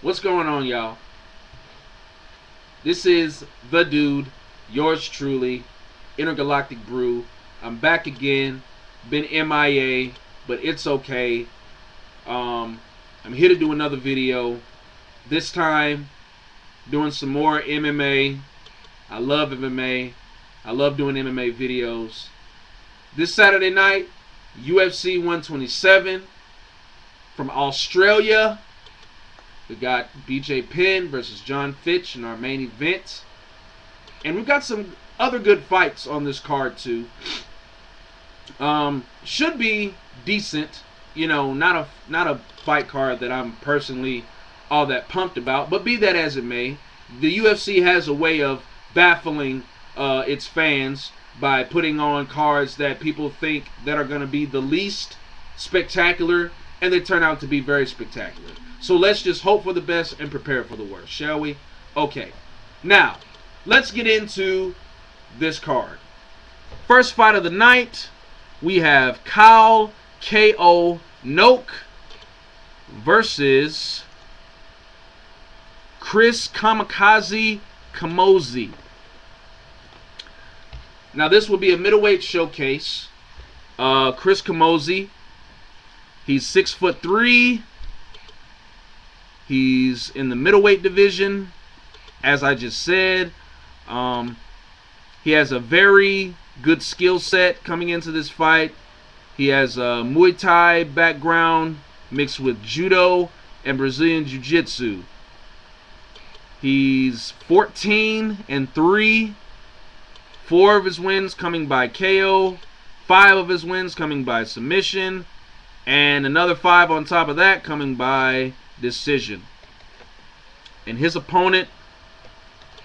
What's going on, y'all? This is the dude, yours truly, Intergalactic Brew. I'm back again. Been MIA, but it's okay. I'm here to do another video. This time, doing some more MMA. I love MMA. I love doing MMA videos. This Saturday night, UFC 127 from Australia. We got BJ Penn versus John Fitch in our main event. And we've got some other good fights on this card too. Should be decent. You know, not a fight card that I'm personally all that pumped about. But be that as it may, the UFC has a way of baffling its fans by putting on cards that people think that are going to be the least spectacular, and they turn out to be very spectacular. So let's just hope for the best and prepare for the worst, shall we? Okay. Now, let's get into this card. First fight of the night, we have Kyle K.O. Noke versus Chris Kamikaze Camozzi. Now, this will be a middleweight showcase. Chris Camozzi, he's 6'3". He's in the middleweight division, as I just said. He has a very good skill set coming into this fight. He has a Muay Thai background mixed with Judo and Brazilian Jiu-Jitsu. He's 14-3. 4 of his wins coming by KO. 5 of his wins coming by submission. And another 5 on top of that coming by decision. And his opponent,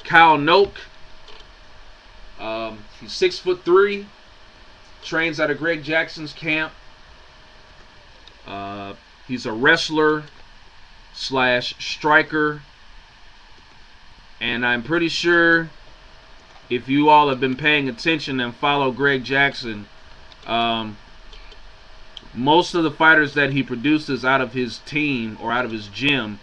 Kyle Noke, he's 6'3", trains out of Greg Jackson's camp. He's a wrestler / striker, and I'm pretty sure if you all have been paying attention and follow Greg Jackson, most of the fighters that he produces out of his team or out of his gym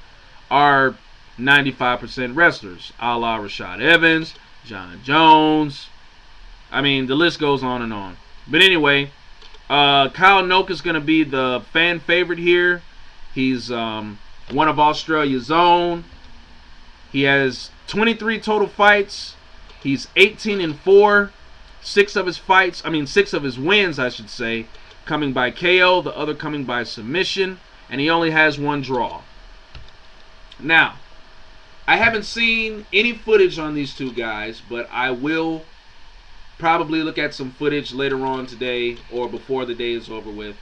are 95% wrestlers, a la Rashad Evans, John Jones. I mean, the list goes on and on. But anyway, Kyle Noke is going to be the fan favorite here. He's one of Australia's own. He has 23 total fights. He's 18-4. 6 of his wins, I should say, coming by KO, the other coming by submission, and he only has 1 draw. Now, I haven't seen any footage on these two guys, but I will probably look at some footage later on today or before the day is over with.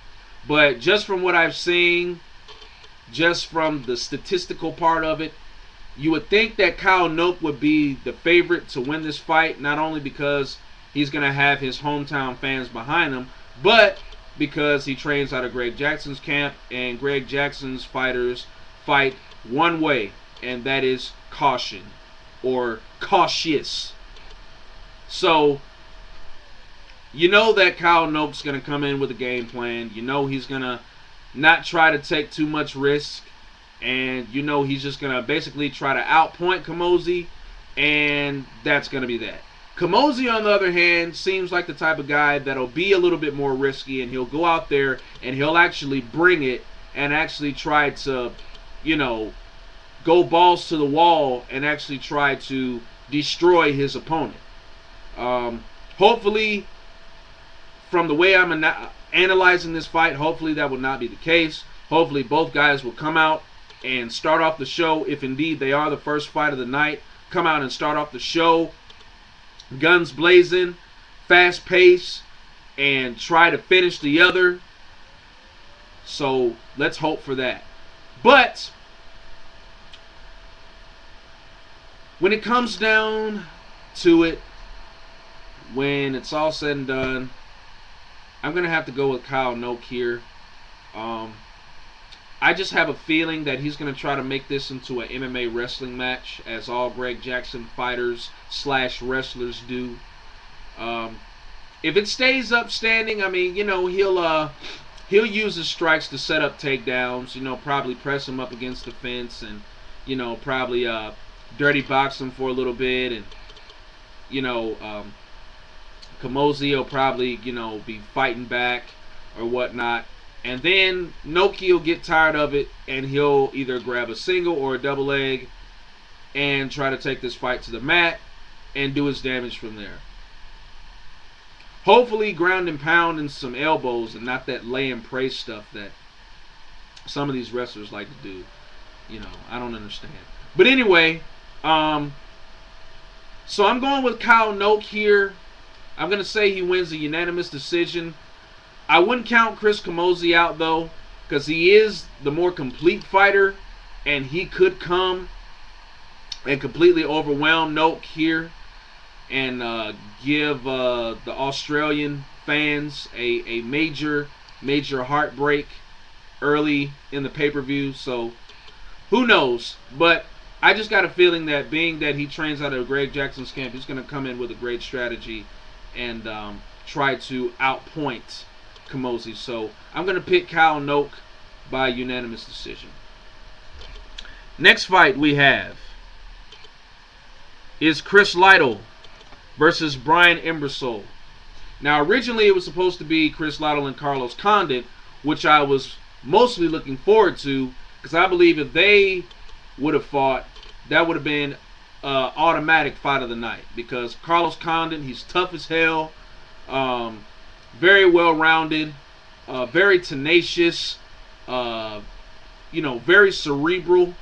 But just from what I've seen, just from the statistical part of it, you would think that Kyle Noke would be the favorite to win this fight, not only because he's going to have his hometown fans behind him, but because he trains out of Greg Jackson's camp, and Greg Jackson's fighters fight one way, and that is caution or cautious. So, you know that Kyle Noke's going to come in with a game plan. You know he's going to not try to take too much risk, and you know he's just going to basically try to outpoint Camozzi, and that's going to be that. Camozzi, on the other hand, seems like the type of guy that'll be a little bit more risky, and he'll go out there and he'll actually bring it and actually try to, you know, go balls to the wall and actually try to destroy his opponent. Hopefully, from the way I'm analyzing this fight, hopefully that will not be the case. Hopefully both guys will come out and start off the show, if indeed they are the first fight of the night, come out and start off the show guns blazing, fast pace, and try to finish the other. So let's hope for that. But when it comes down to it, when it's all said and done, I'm going to have to go with Kyle Noke here. I just have a feeling that he's going to try to make this into an MMA wrestling match, as all Greg Jackson fighters / wrestlers do. If it stays up standing, I mean, you know, he'll use his strikes to set up takedowns. You know, probably press him up against the fence and probably dirty box him for a little bit, and Kamosi will probably be fighting back or whatnot. And then Noki will get tired of it, and he'll either grab a single or a double leg and try to take this fight to the mat and do his damage from there. Hopefully ground and pound and some elbows, and not that lay and pray stuff that some of these wrestlers like to do. I don't understand. But anyway, so I'm going with Kyle Noke here. I'm going to say he wins a unanimous decision. I wouldn't count Chris Kamosi out, though, because he is the more complete fighter, and he could come and completely overwhelm Noke here and give the Australian fans a major heartbreak early in the pay-per-view. So who knows? But I just got a feeling that, being that he trains out of Greg Jackson's camp, he's going to come in with a great strategy and try to outpoint Kamosi. So I'm going to pick Kyle Noke by unanimous decision. Next fight we have is Chris Lytle versus Brian Imbrussol. Now, originally it was supposed to be Chris Lytle and Carlos Condit, which I was mostly looking forward to, because I believe if they would have fought, that would have been automatic fight of the night. Because Carlos Condit, he's tough as hell, very well-rounded, very tenacious, very cerebral.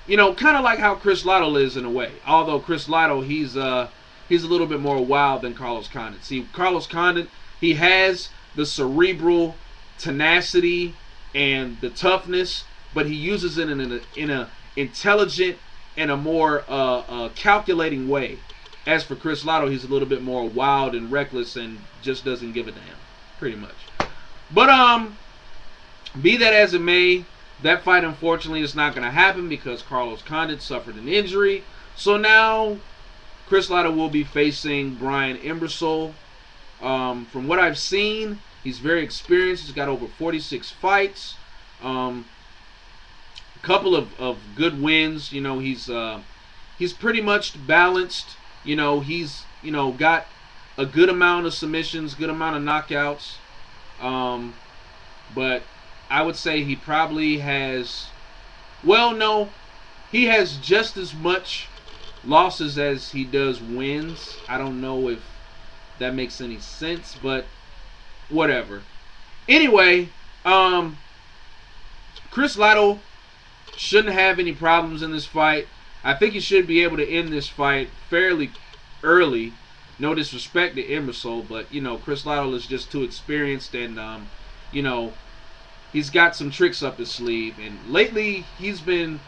Kind of like how Chris Lytle is in a way. Although Chris Lytle, he's a little bit more wild than Carlos Condit. See, Carlos Condit, he has the cerebral tenacity and the toughness, but he uses it in a intelligent and a more calculating way. As for Chris Lytle, he's a little bit more wild and reckless and just doesn't give a damn, pretty much. But be that as it may, that fight unfortunately is not going to happen because Carlos Condit suffered an injury. So now Chris Lytle will be facing Brian Imbrussol. From what I've seen, he's very experienced. He's got over 46 fights. Couple of good wins. He's pretty much balanced. He's got a good amount of submissions, good amount of knockouts. But I would say he probably has, he has just as much losses as he does wins. I don't know if that makes any sense, but whatever. Anyway, Chris Lytle shouldn't have any problems in this fight. I think he should be able to end this fight fairly early. No disrespect to Imbrussol, but Chris Lytle is just too experienced, and he's got some tricks up his sleeve. And lately he's been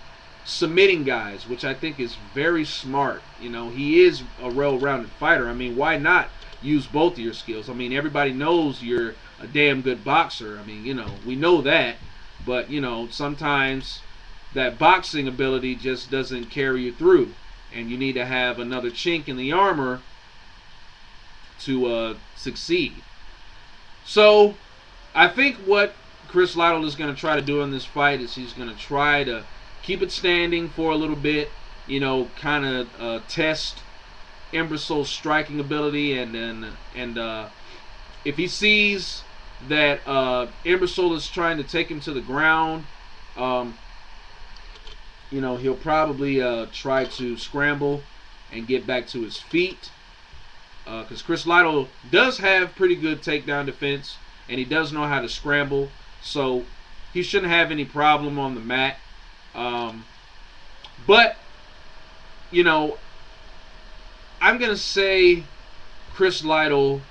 submitting guys, which I think is very smart. He is a well-rounded fighter. I mean, why not use both of your skills? I mean, everybody knows you're a damn good boxer. I mean, we know that, but sometimes that boxing ability just doesn't carry you through, and you need to have another chink in the armor to succeed. So I think what Chris Lytle is going to try to do in this fight is he's going to try to keep it standing for a little bit, kind of test Imbrussol's striking ability, and if he sees that Imbrussol is trying to take him to the ground, he'll probably try to scramble and get back to his feet, because Chris Lytle does have pretty good takedown defense, and he does know how to scramble, so he shouldn't have any problem on the mat. But I'm going to say Chris Lytle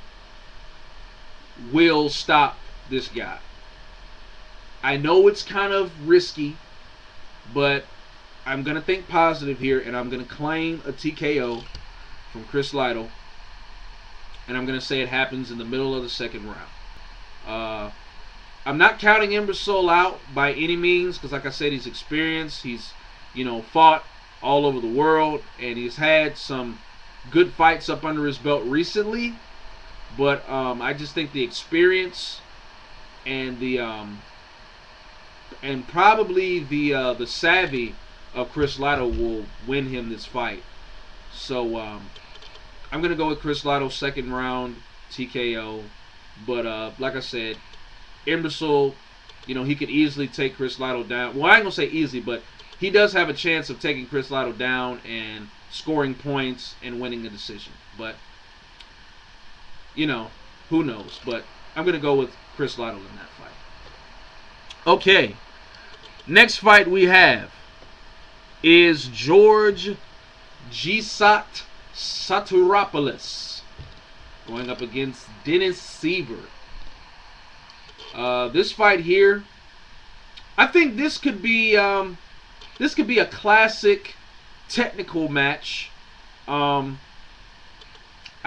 will stop this guy. I know it's kind of risky, but I'm going to think positive here, and I'm going to claim a TKO from Chris Lytle, and I'm going to say it happens in the middle of the second round. I'm not counting Imbrussol out by any means, because like I said, he's experienced. He's, fought all over the world, and he's had some good fights up under his belt recently. But I just think the experience and the and probably the savvy of Chris Lotto will win him this fight. So I'm going to go with Chris Lotto, second round TKO. But like I said, Imbecile, he could easily take Chris Lotto down. Well, I ain't going to say easy, but he does have a chance of taking Chris Lotto down and scoring points and winning the decision. But, who knows. But I'm going to go with Chris Lotto in that fight. Okay. Next fight we have is George Gisat Saturopoulos going up against Dennis Siver. This fight here, I think this could be a classic technical match. I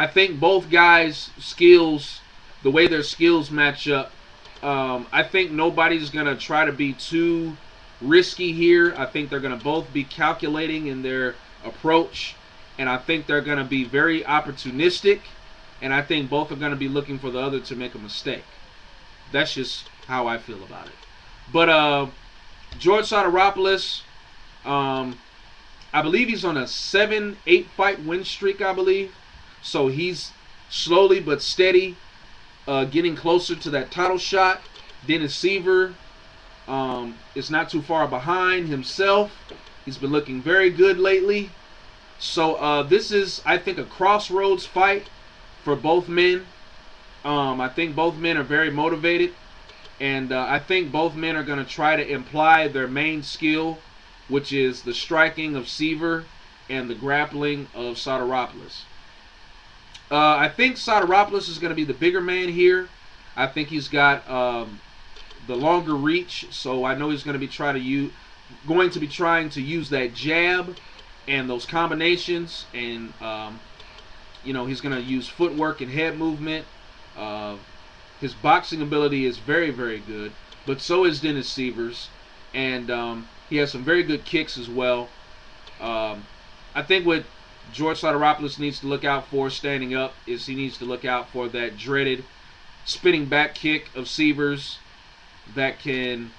think both guys' skills, the way their skills match up, I think nobody's gonna try to be too risky here. I think they're gonna both be calculating in their approach, and I think they're gonna be very opportunistic, and I think both are gonna be looking for the other to make a mistake. That's just how I feel about it. But George Saturopoulos, I believe he's on a 7-8 fight win streak, I believe. So he's slowly but steady getting closer to that title shot. Dennis Siver is not too far behind himself. He's been looking very good lately. So this is, I think, a crossroads fight for both men. I think both men are very motivated. And I think both men are going to try to imply their main skill, which is the striking of Siver and the grappling of Saturopoulos. I think Saturopoulos is going to be the bigger man here. I think he's got the longer reach, so I know he's going to be trying to use that jab and those combinations, and he's going to use footwork and head movement. His boxing ability is very, very good, but so is Dennis Siver's, and he has some very good kicks as well. I think what George Saturopoulos needs to look out for standing up is he needs to look out for that dreaded spinning back kick of Siver's that can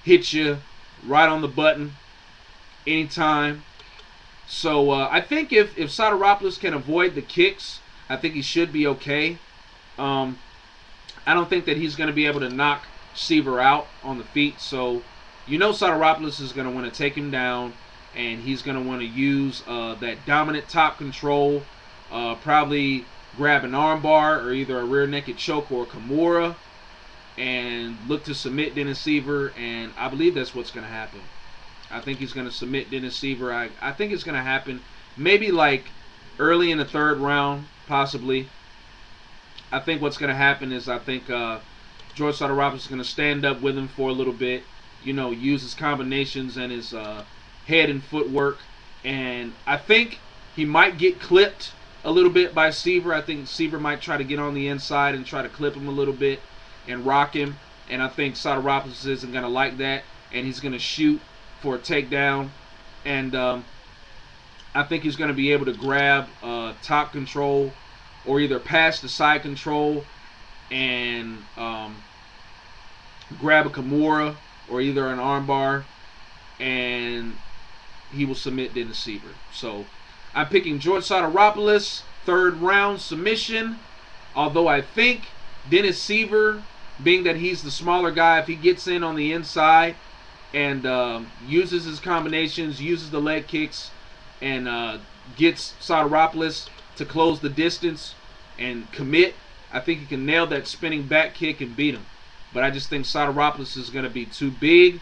hit you right on the button anytime. So I think if Saturopoulos can avoid the kicks, I think he should be okay. I don't think that he's going to be able to knock Siver out on the feet. So Saturopoulos is going to want to take him down, and he's going to want to use that dominant top control, probably grab an armbar or either a rear naked choke or a Kimura, and look to submit Dennis Siver, and I believe that's what's going to happen. I think he's going to submit Dennis Siver. I think it's going to happen maybe like early in the third round, possibly. I think what's going to happen is I think George Saturopoulos is going to stand up with him for a little bit, use his combinations and his head and footwork, and I think he might get clipped a little bit by Siver. I think Siver might try to get on the inside and try to clip him a little bit and rock him, and I think Saturopoulos isn't going to like that, and he's going to shoot for a takedown, and I think he's going to be able to grab top control or either pass the side control and grab a Kimura or either an armbar, and he will submit Dennis Siver. So I'm picking George Saturopoulos, third round submission, although I think Dennis Siver, being that he's the smaller guy, if he gets in on the inside and uses his combinations, uses the leg kicks, and gets Saturopoulos to close the distance and commit, I think he can nail that spinning back kick and beat him. But I just think Saturopoulos is going to be too big,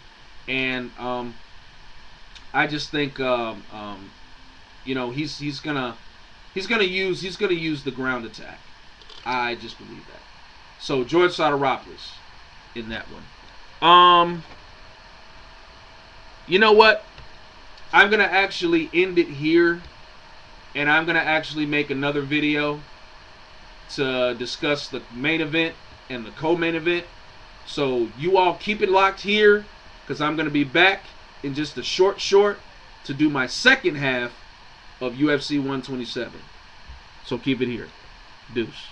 and I just think he's gonna use the ground attack. I just believe that. So George Saturopoulos in that one. You know what? I'm gonna actually end it here, and I'm gonna actually make another video to discuss the main event and the co-main event. So you all keep it locked here, because I'm gonna be back in just a short to do my second half of UFC 127. So keep it here. Deuce.